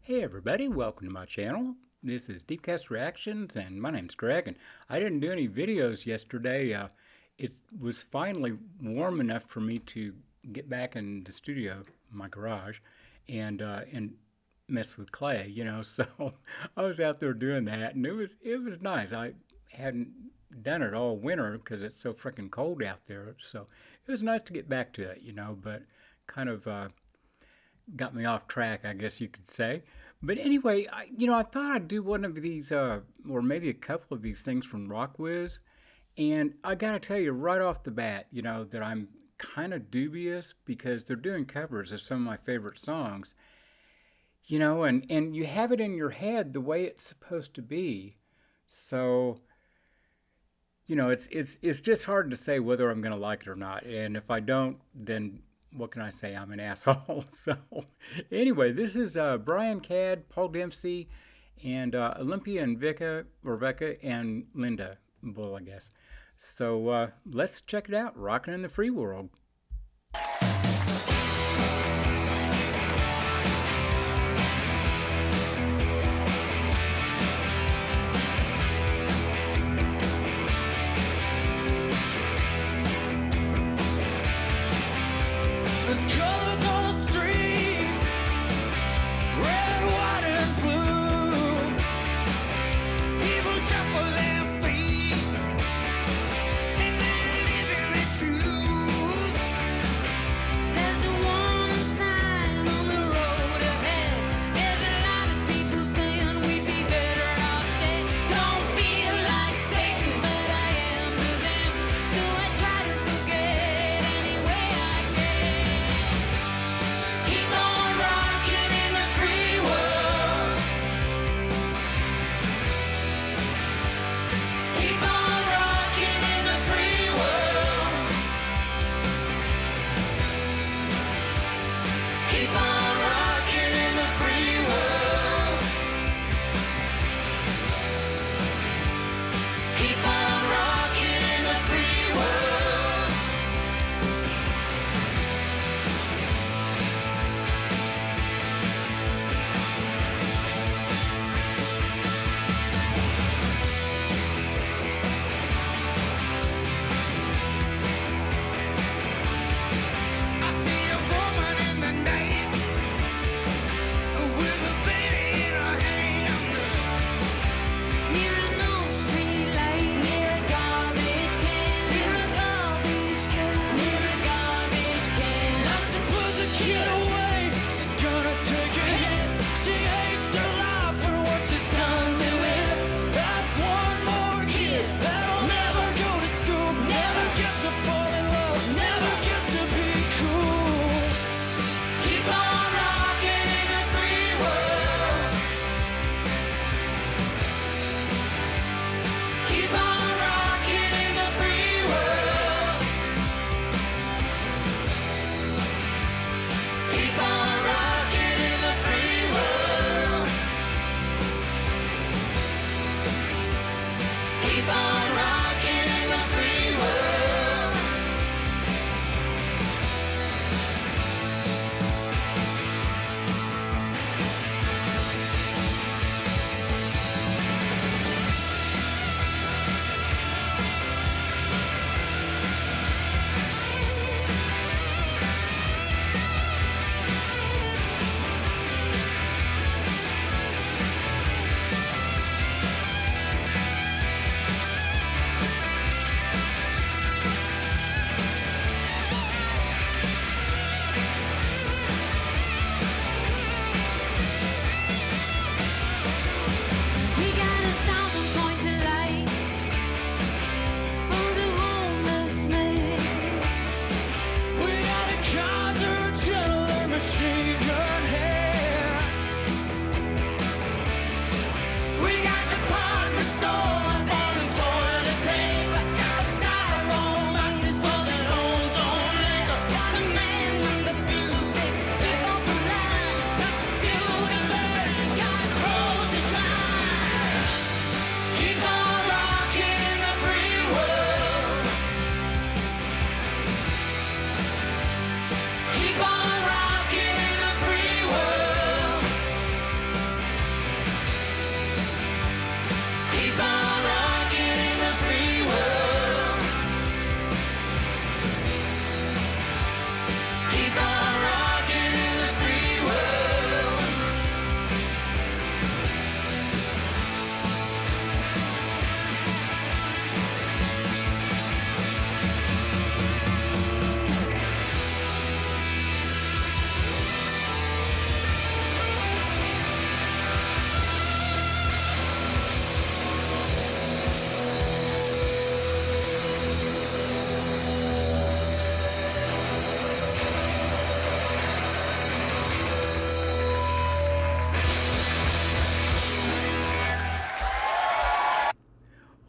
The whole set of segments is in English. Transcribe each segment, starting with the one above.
Hey everybody, welcome to my channel. This is Deepcast Reactions and my name's Greg, and I didn't do any videos yesterday. It was finally warm enough for me to get back in the studio, my garage, and mess with clay, so I was out there doing that and it was nice. I hadn't done it all winter because it's so freaking cold out there, so it was nice to get back to it, but kind of got me off track, I guess you could say. But anyway, I thought I'd do one of these, or maybe a couple of these things from Rockwiz. And I gotta tell you right off the bat, that I'm kind of dubious because they're doing covers of some of my favorite songs, and you have it in your head the way it's supposed to be. So, it's just hard to say whether I'm gonna like it or not. And if I don't, then what can I say? I'm an asshole. So, anyway, this is Brian Cad, Paul Dempsey, and Olympia and Becca and Linda Bull, I guess. So let's check it out. Rockin' in the Free World. There's colors on the street, red, white, and blue. People shuffling feet, and they're leaving their shoes.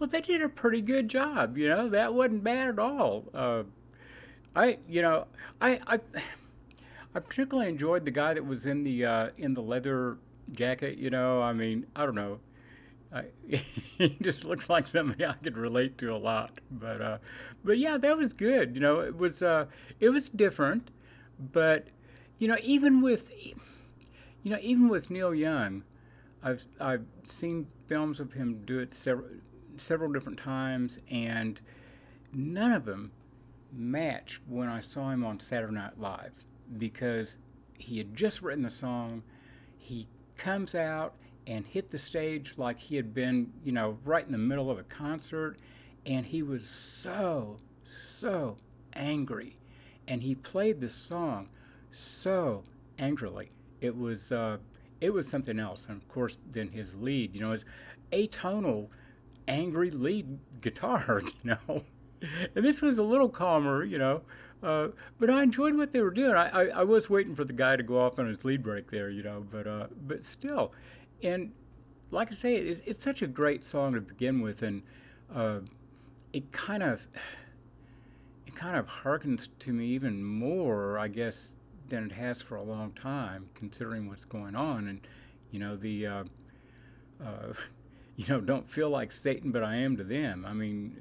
Well, they did a pretty good job. That wasn't bad at all. I, you know, I particularly enjoyed the guy that was in the leather jacket. I mean, I don't know. I, he just looks like somebody I could relate to a lot. But yeah, that was good. It was different, but even with Neil Young, I've seen films of him do it several different times, and none of them match when I saw him on Saturday Night Live because he had just written the song. He comes out and hit the stage like he had been, right in the middle of a concert, and he was so angry, and he played the song so angrily. It was it was something else, and of course, then his lead, his atonal, angry lead guitar, And this was a little calmer, but I enjoyed what they were doing. I was waiting for the guy to go off on his lead break there, but still, and like I say, it's such a great song to begin with, and uh, it kind of it kind of harkens to me even more, I guess, than it has for a long time, considering what's going on, and the uh, don't feel like Satan, but I am to them. I mean,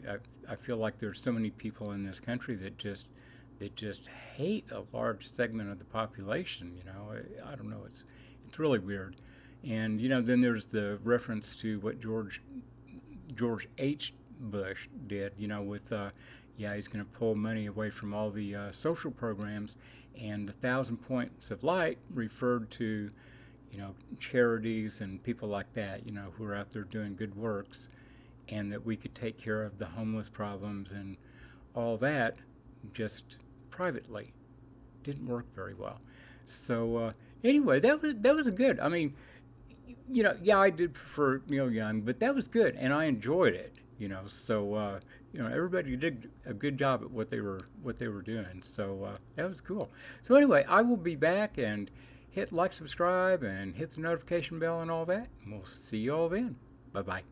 I feel like there's so many people in this country that just hate a large segment of the population. I don't know. It's really weird. And then there's the reference to what George H. Bush did. With yeah, he's going to pull money away from all the social programs, and the 1,000 points of light referred to charities and people like that, who are out there doing good works, and that we could take care of the homeless problems and all that just privately. Didn't work very well. So anyway, that was a good. I mean, yeah, I did prefer Neil Young, but that was good, and I enjoyed it. So everybody did a good job at what they were doing. So that was cool. So anyway, I will be back and hit like, subscribe, and hit the notification bell and all that. And we'll see you all then. Bye bye.